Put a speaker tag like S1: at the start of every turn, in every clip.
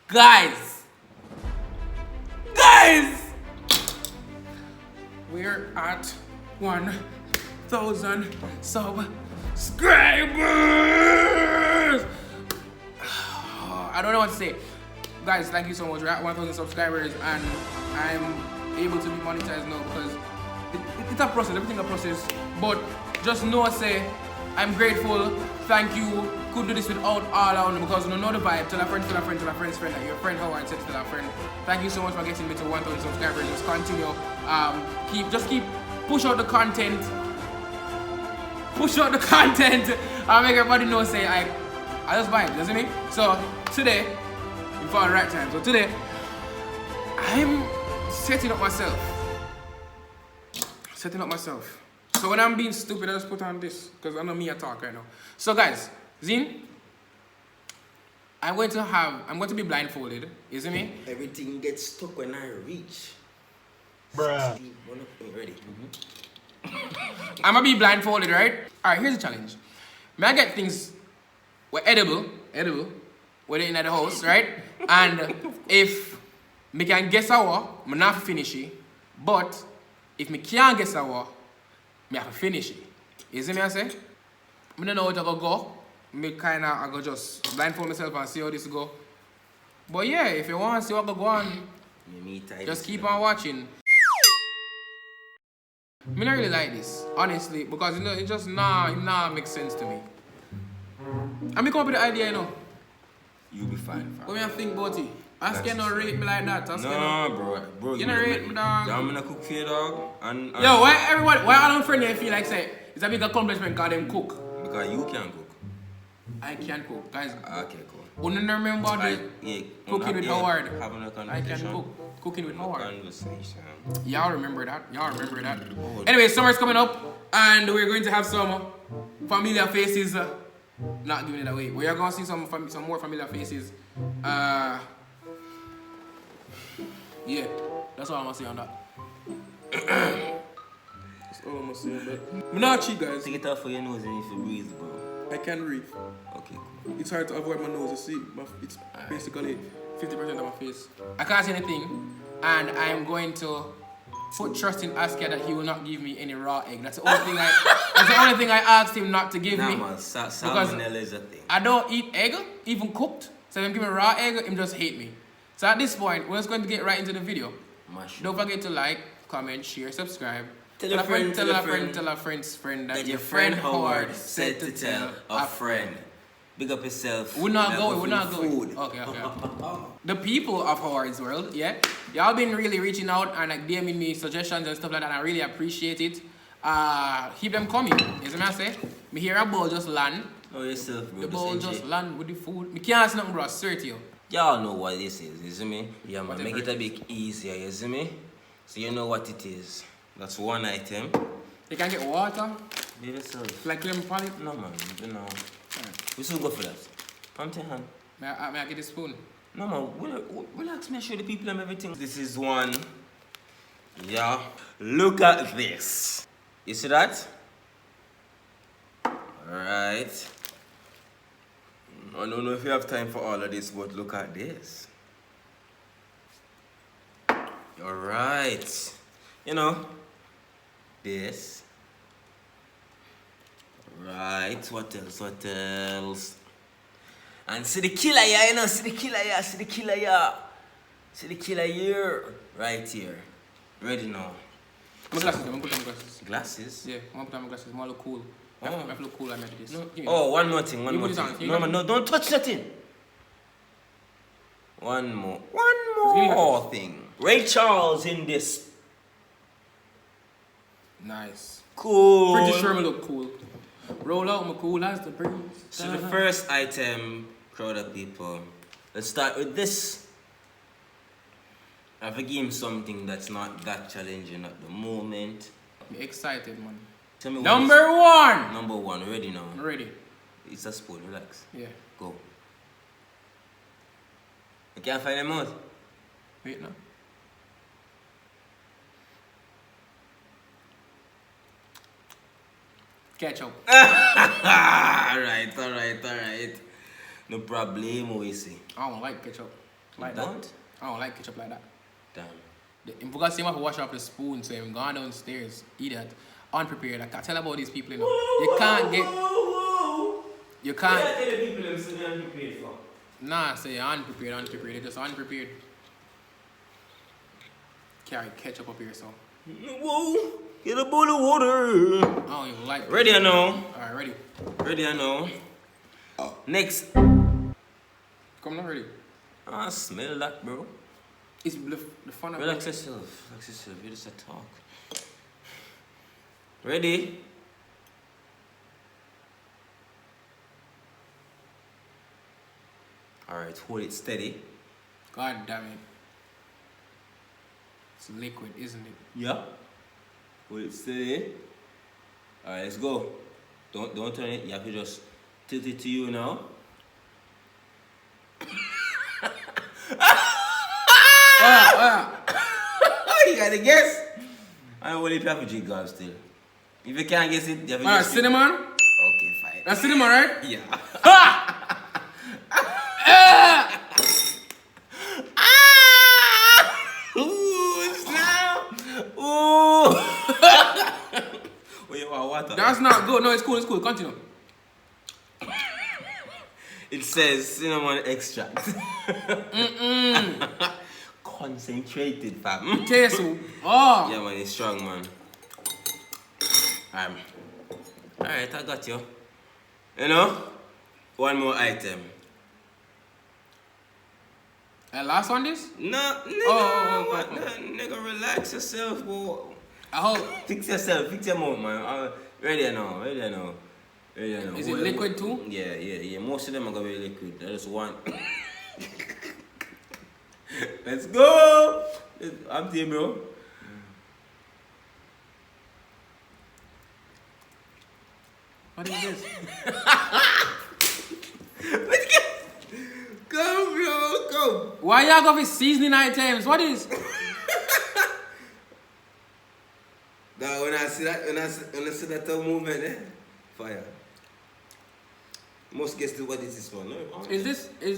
S1: Guys! Guys! We're at 1,000 subscribers! I don't know what to say. Guys, thank you so much. We're at 1,000 subscribers and I'm able to be monetized now because it's a process, everything's a process. But just know, say, I'm grateful. Thank you. Could do this without all out because you know the vibe. Tell a friend, tell a friend, tell a friend's friend that your friend Howard said to tell a friend. Thank you so much for getting me to 1,000 subscribers. Just continue. Keep push out the content. Push out the content. I'll make everybody know. Say I just vibe. You see me? So today, before the right time. So today, I'm setting up myself. Setting up myself. So when I'm being stupid, I just put on this because I know me I talk right now. So guys, Zin, I'm going to be blindfolded. You see me?
S2: Everything gets stuck when I reach.
S3: Bruh.
S2: Ready.
S1: I'm gonna be blindfolded, right? Alright, here's the challenge. May I get things were edible, when they're in the house, right? And if me can guess our, I'm not finish it. But if me can't guess our, me have to finish it. You see me I say? I don't know how to go. Me kinda I go just blindfold myself and see how this go. But yeah, if you want to see what go on, just keep on watching. I don't really like this, honestly, because it just nah makes sense to me. I come up with the idea,
S2: You'll be fine.
S1: What do you think about it? Ask you not rate me like that.
S2: Bro.
S1: You not rate me, dog.
S2: I'm gonna cook for you, dog. And
S1: Yo, why all them friends feel like say it's a big accomplishment because them cook?
S2: Because you can cook.
S1: I can cook, guys.
S2: Okay, cool.
S1: Wouldn't remember the cooking with Howard?
S2: Having a
S1: I
S2: conversation.
S1: can cook. Cooking with Howard.
S2: Conversation.
S1: Y'all remember that? Anyway, summer's coming up and we're going to have some familiar faces. Not giving it away. We are going to see some more familiar faces. Yeah, that's all I'm going to say on that. That's all I'm going to say on that. I'm not cheap, guys.
S2: Take it off for your nose and if you breathe, bro.
S1: I can breathe.
S2: Okay, cool.
S1: It's hard to avoid my nose. You see, it's basically 50% of my face. I can't see anything, and I'm going to put trust in Askia that he will not give me any raw egg. That's the only thing I asked him not to give me.
S2: Man, salmonella is a thing.
S1: I don't eat egg, even cooked. So if him give me raw egg, him just hate me. So at this point, we're just going to get right into the video. Don't forget to like, comment, share, subscribe. Tell a friend that your friend Howard said to tell a friend.
S2: Big up yourself.
S1: We're not going. Okay. The people of Howard's world, yeah. Y'all been really reaching out and like DMing me suggestions and stuff like that. I really appreciate it. Keep them coming. You see what I say? Me hear a bowl just land.
S2: Oh, yourself, bro.
S1: The bowl just land with the food. Me can't see nothing, bro. I swear to you.
S2: Y'all know what this is, you see me? Yeah, man.
S1: Whatever
S2: Make it a bit easier, you see me? So you know what it is. That's one item.
S1: You can get water.
S2: Be yourself.
S1: Like lemon palette.
S2: No, man. You know. We should go for that. Come to hand.
S1: May I get a spoon?
S2: No, man. Relax. Me show the people them everything. This is one. Yeah. Look at this. You see that? Alright. I don't know if you have time for all of this, but look at this. Alright. You know, this. Right, what else? And see the killer here, you know, see the killer here. Right here. Ready now.
S1: My glasses, I'm gonna put on my glasses.
S2: Glasses?
S1: Yeah, I'm gonna put on my glasses. I'm gonna look cool. I have to look cool and make this.
S2: Oh, one more thing.
S1: No,
S2: man, no, don't touch that thing. One more thing. Ray Charles in this.
S1: Nice.
S2: Cool.
S1: Pretty sure I look cool. Roll out my cool as the breeze.
S2: So the first item, crowd of people. Let's start with this. I've given him something that's not that challenging at the moment.
S1: I'm excited, man.
S2: Tell me
S1: Number one!
S2: Number one, ready now?
S1: I'm ready.
S2: It's a spoon, relax.
S1: Yeah.
S2: Go. You can't find them out?
S1: Wait now. Ketchup.
S2: Alright. No problem, we see.
S1: I don't like ketchup. Like
S2: Don't?
S1: that. I don't like ketchup like that.
S2: Damn.
S1: If you guys see him have to wash up the spoon, so I'm going downstairs, eat it unprepared. I can't tell about these people, you know. You can't get. You can't.
S2: What tell the people them say they're unprepared for?
S1: Nah, say unprepared. They're just unprepared. Carry ketchup up here, so.
S2: Whoa! Get a bowl of water.
S1: I don't even like.
S2: Ready or no?
S1: Alright, ready.
S2: Ready or no? Next.
S1: Come on, ready.
S2: Ah, smell that, bro.
S1: It's the fun of
S2: Relax yourself. You just a talk. Ready? Alright, hold it steady.
S1: God damn it. It's liquid, isn't it?
S2: Yeah. Hold it steady. Alright, let's go. Don't turn it. You have to just tilt it to you now. You gotta guess. I don't want to have to drink God still. If you can't guess it, you have to guess it.
S1: Cinnamon?
S2: Okay, fine.
S1: That's cinnamon, right?
S2: Yeah. Ooh, snap! Ooh! Wait, you want water?
S1: That's not good. No, it's cool. Continue.
S2: It says cinnamon extract. Concentrated, fam.
S1: Taste. Oh.
S2: Yeah, man, it's strong, man. Alright, I got you. You know, one more item.
S1: Last one, this?
S2: No, nigga,
S1: Oh.
S2: nigga, relax yourself, bro.
S1: I hope.
S2: Fix yourself, fix your mouth, man. Ready now.
S1: Is it liquid too?
S2: Yeah. Most of them are gonna be liquid. I just want. Let's go. I'm here, bro.
S1: What is this?
S2: Let's go. Go, bro, go.
S1: Why y'all got these seasoning items? What is?
S2: Now, when I see that movement, fire. Most guess what is this one? No?
S1: Is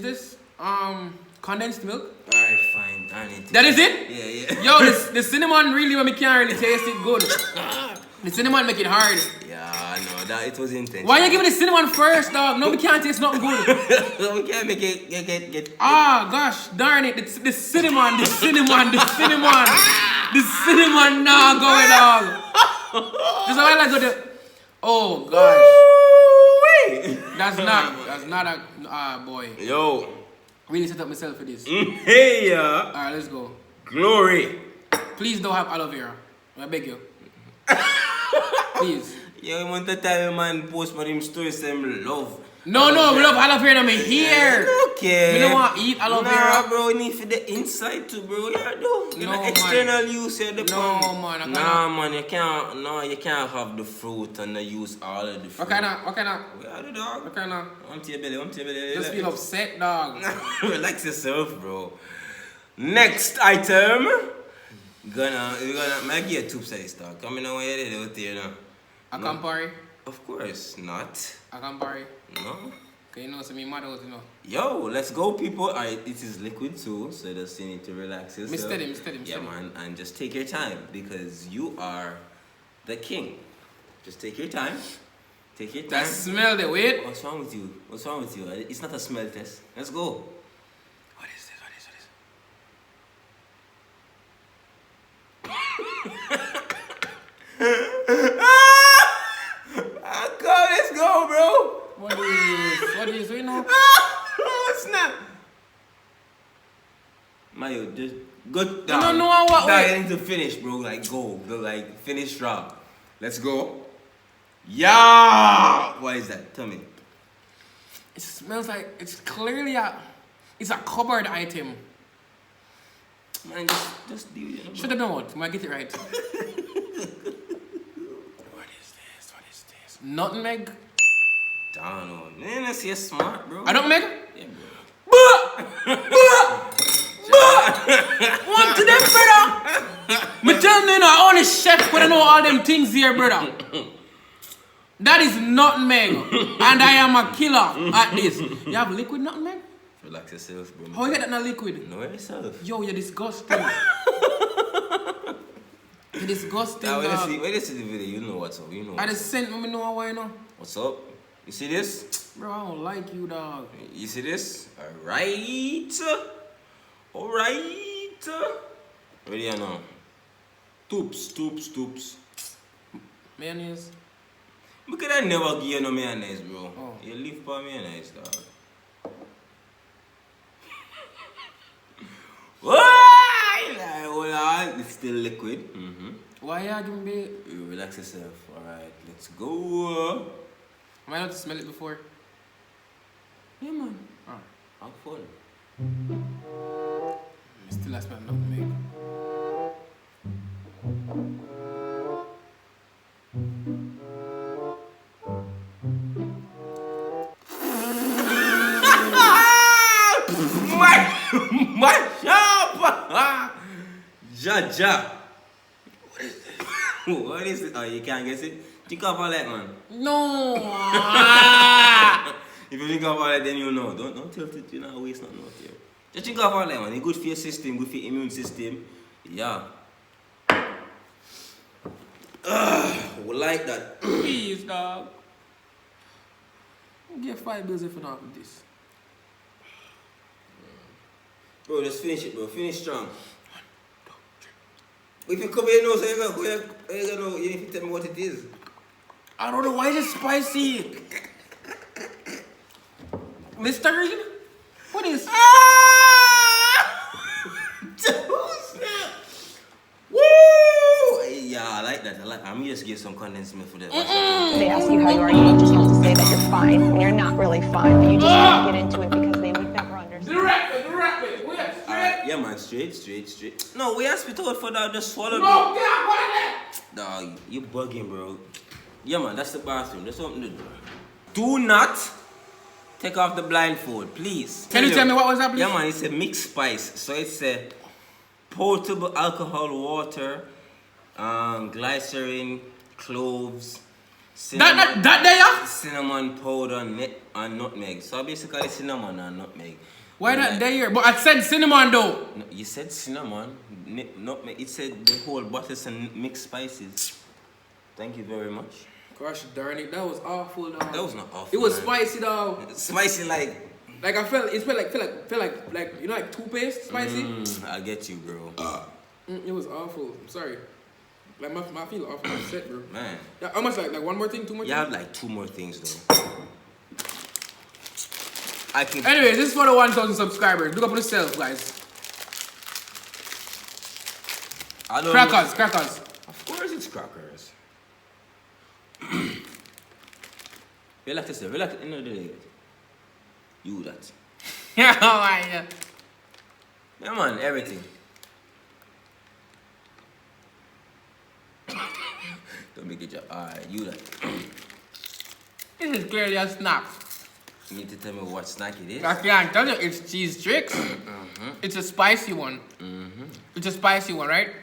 S1: this condensed milk?
S2: Alright, fine. I need to.
S1: That is it?
S2: Yeah.
S1: Yo, the cinnamon really when me can't really taste it good. The cinnamon make it hard.
S2: Yeah, I know that it was intense.
S1: Why you giving the cinnamon first, dog? No, we can't taste nothing good.
S2: We can't make it get.
S1: Ah, gosh, darn it! The cinnamon nah going on. This is how I like to do. Oh gosh, that's not a boy.
S2: Yo,
S1: Really set up myself for this.
S2: hey,
S1: All right, let's go.
S2: glory.
S1: Please don't have aloe vera. I beg you. Please.
S2: Yo, you want the time man post for him stories them love.
S1: No, we love aloe vera. Me here.
S2: Okay.
S1: We don't want to eat aloe vera.
S2: Nah, bro, you need for the inside too, bro. Yeah, do. You know, external use here.
S1: No, man.
S2: Nah, man, you can't have the fruit and use all of the fruit.
S1: Okay, now.
S2: We are the dog.
S1: Okay, now.
S2: Empty your belly.
S1: Just feel upset, dog.
S2: Relax yourself, bro. Next item. We're gonna make you a tube size dog. Come in over here, out here now.
S1: A Campari?
S2: Of course not.
S1: A Campari?
S2: No.
S1: Okay, you know, so me mad out, you know.
S2: Yo, let's go, people. Alright, it is liquid too, so just you need to relax yourself.
S1: Steady.
S2: Yeah, man, and just take your time because you are the king. Just take your time. Take your time.
S1: That smell the wait.
S2: What's wrong with you? It's not a smell test. Let's go.
S1: What is this?
S2: Let's go, bro.
S1: What is this? You know?
S2: Snap. Mayo, just go down.
S1: No, what?
S2: Nah, you need to finish, bro. Like, go, like, finish strong. Let's go. Yeah. What is that? Tell me.
S1: It smells like it's clearly it's a cupboard item.
S2: Man, just do it.
S1: Should have been what? Might get it right. What is this? Nutmeg?
S2: Don't know. Man, that's you're smart, bro.
S1: I don't make.
S2: Yeah, bro.
S1: One to them, brother. Me tell me now, only chef could know all them things here, brother. That is nutmeg, and I am a killer at this. You have liquid nutmeg?
S2: Relax yourself, bro.
S1: How you get that in a liquid?
S2: Know yourself.
S1: Yo, you're disgusting. You're disgusting,
S2: Now,
S1: dog.
S2: when you see the video, you know what's up. You know
S1: I
S2: what's
S1: just sent me know why now.
S2: What's up? You see this?
S1: Bro, I don't like you, dog.
S2: You see this? Alright. Alright. Ready or now? Toops.
S1: Mayonnaise.
S2: Because I never give you no mayonnaise, bro.
S1: Oh.
S2: You live for mayonnaise, dog. Why? Hold on. It's still liquid.
S1: Why you giving me?
S2: You relax yourself. Alright, let's go.
S1: Am I not to smell it before?
S2: Yeah, man.
S1: Oh.
S2: Have fun.
S1: Still I smell nutmeg.
S2: My shop! Ja. What is it? Oh, you can't guess it? Think of all that, man.
S1: No!
S2: If you think of all that, then you know. Don't tilt it, you know, waste nothing out here. Just think of all that, man. It's good for your system, good for your immune system. Yeah. We like that.
S1: Please, dog. Get $5 if you're not with this.
S2: Bro, just finish it, bro. Finish strong. If you come here now, so you know, you need to tell me what it is.
S1: I don't know why is it spicy. Listerine? What is?
S2: Woo! Yeah, I like that. I'm just give some condensed milk for that.
S4: They ask you how you are, you just have to say that you're fine, and you're not really fine, but you just can't get into it because they would never understand.
S1: Rapid.
S2: Alright, yeah, man, straight. No, we asked me to for that, just swallow.
S1: No, get out, what is that?
S2: Dog, you bugging, bro. Yeah, man, that's the bathroom. That's something to do. Do not take off the blindfold, please.
S1: Can you tell me what was that, please?
S2: Yeah, man, it's a mixed spice. So it's a potable alcohol water, glycerin, cloves, cinnamon,
S1: That there?
S2: cinnamon powder, and nutmeg. So basically cinnamon and nutmeg.
S1: Why that there? But I said cinnamon though.
S2: No, you said cinnamon, nutmeg. It said the whole bottle and mixed spices. Thank you very much.
S1: Gosh darn it, that was awful, dog.
S2: That was not awful.
S1: It was
S2: man.
S1: spicy, dog.
S2: Spicy like.
S1: Like I felt, it felt like you know, like toothpaste, spicy.
S2: I get you, bro.
S1: It was awful. I'm sorry. Like my feel awful upset, bro.
S2: Man.
S1: Yeah, how much like one more thing, two more
S2: You
S1: things?
S2: have like 2 more things though. I can.
S1: Anyway, this is for the 1,000 subscribers. Look up for yourself, guys.
S2: I don't
S1: Crackers.
S2: Of course it's crackers. Relax yourself. Relax. No, you that.
S1: Yeah.
S2: Yeah, man. Everything. Don't make it your eye. You that.
S1: This is clearly a snack.
S2: You need to tell me what snack it is.
S1: I can't tell you, it's cheese tricks. It's a spicy one. It's a spicy one, right?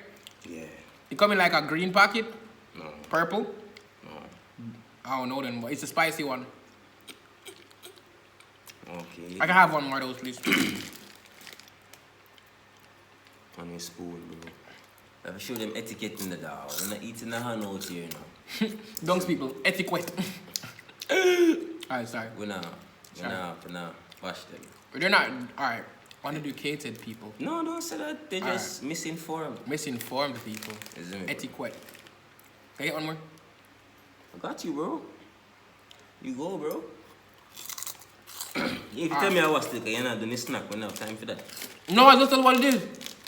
S2: Yeah.
S1: It come in like a green packet,
S2: No.
S1: purple.
S2: No.
S1: I don't know then, but it's a spicy one.
S2: Okay.
S1: I can have one more of those, please.
S2: On your spoon, bro. I have to show them etiquette in the dog. We're not eating the hand out here now.
S1: Dunks people, etiquette. Alright, sorry.
S2: We're not. Watch them.
S1: They're not, alright, uneducated people.
S2: No, don't say that. They're just misinformed.
S1: Misinformed people.
S2: Isn't it?
S1: Etiquette. Can I get one more?
S2: I got you, bro. You go, bro. If you tell me I was still, you're not doing this snack, we don't have time for that.
S1: No, I just tell you what it is.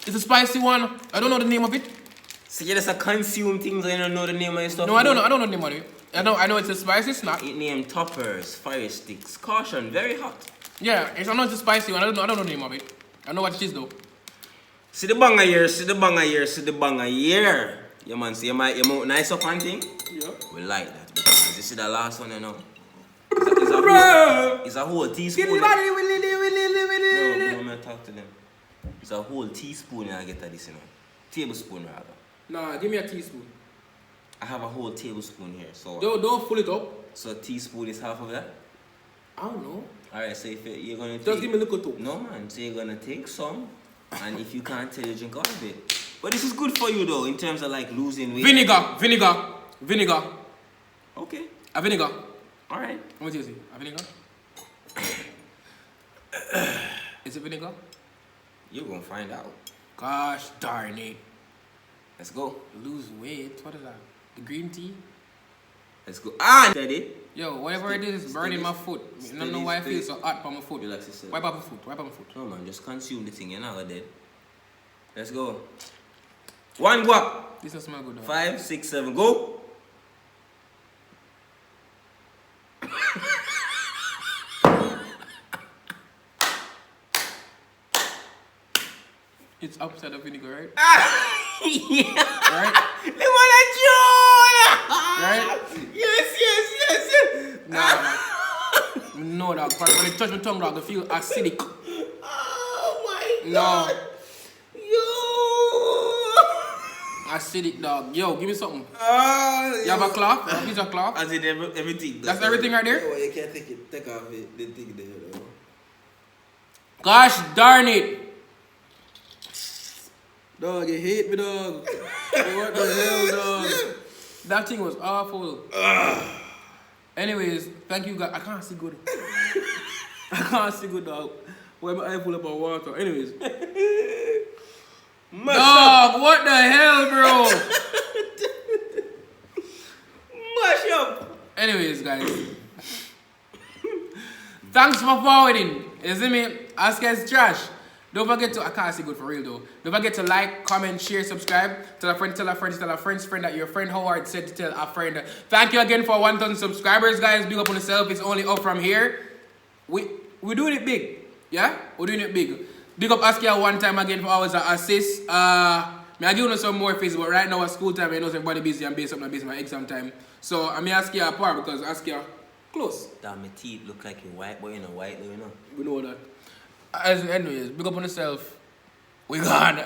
S1: It's a spicy one. I don't know the name of it.
S2: So you just consume things and you don't know the name of your stuff?
S1: No, I don't know the name of it. I know it's a spicy snack.
S2: It named toppers, fire sticks, caution, very hot.
S1: Yeah, I know it's a spicy one. I don't know the name of it. I know what it is though.
S2: See the banger here. Yeah, man, see your mouth nice up and thing?
S1: Yeah.
S2: We like that because you see the last one, you know. It's a whole teaspoon. No, I'm gonna talk to them. It's a whole teaspoon and I get this, you know. Tablespoon rather.
S1: Nah, give me a teaspoon.
S2: I have a whole tablespoon here, so.
S1: Don't fill it up.
S2: So a teaspoon is half of that?
S1: I don't know.
S2: Alright, so if you're gonna
S1: Just give me a little too.
S2: No man, so you're gonna take some, and if you can't tell, you drink all of it. But this is good for you though, in terms of like losing weight.
S1: Vinegar.
S2: Okay.
S1: A vinegar.
S2: Alright.
S1: What do you say? A vinegar? Is it vinegar?
S2: You're gonna find out.
S1: Gosh darn it.
S2: Let's go.
S1: Lose weight? What is that? The green tea?
S2: Let's go. Ah! Steady.
S1: Yo, whatever it is, burning my foot. I don't know why I feel so hot on my foot.
S2: Relax yourself.
S1: Wipe up my foot. Wipe up my foot.
S2: No man, just consume the thing, you're not dead. Let's go. 1 guap.
S1: This doesn't smell good though.
S2: 5, 6, 7, go.
S1: It's upside of vinegar, right?
S2: Yeah.
S1: Right?
S2: Lemon and June.
S1: Right?
S2: Yes.
S1: Nah. No, dog. When it touch my tongue, dog, I feel acidic.
S2: Oh my
S1: No.
S2: God. Yo.
S1: Acidic, dog. Yo, give me something.
S2: You
S1: You have a cloth? A piece of cloth?
S2: As in everything.
S1: That's everything right there?
S2: Oh, you can't take off it. The thing there. Though.
S1: Gosh darn it.
S3: Dog, you hate me, dog. What the hell, dog?
S1: That thing was awful. Anyways, thank you guys. I can't see good. I can't see good, dog. Why my eye full up of water? Anyways. Dog, what the hell, bro?
S2: Mash up.
S1: Anyways, guys. Thanks for forwarding. You see me? Ask us trash. Don't forget to, I can't see good for real though. Don't forget to like, comment, share, subscribe. Tell a friend, tell a friend, tell a friend's friend that your friend Howard said to tell a friend. Thank you again for 1,000 subscribers, guys. Big up on yourself. It's only up from here. We're doing it big. Yeah? We're doing it big. Big up Askia one time again for hours of assist. I give you some more face, but right now at school time, I know everybody busy and based up my exam time. So I'm Askia apart because Askia close.
S2: Damn, my teeth look like you're white, but you're not white though, you know.
S1: We know that. Anyways, big up on yourself. We gone.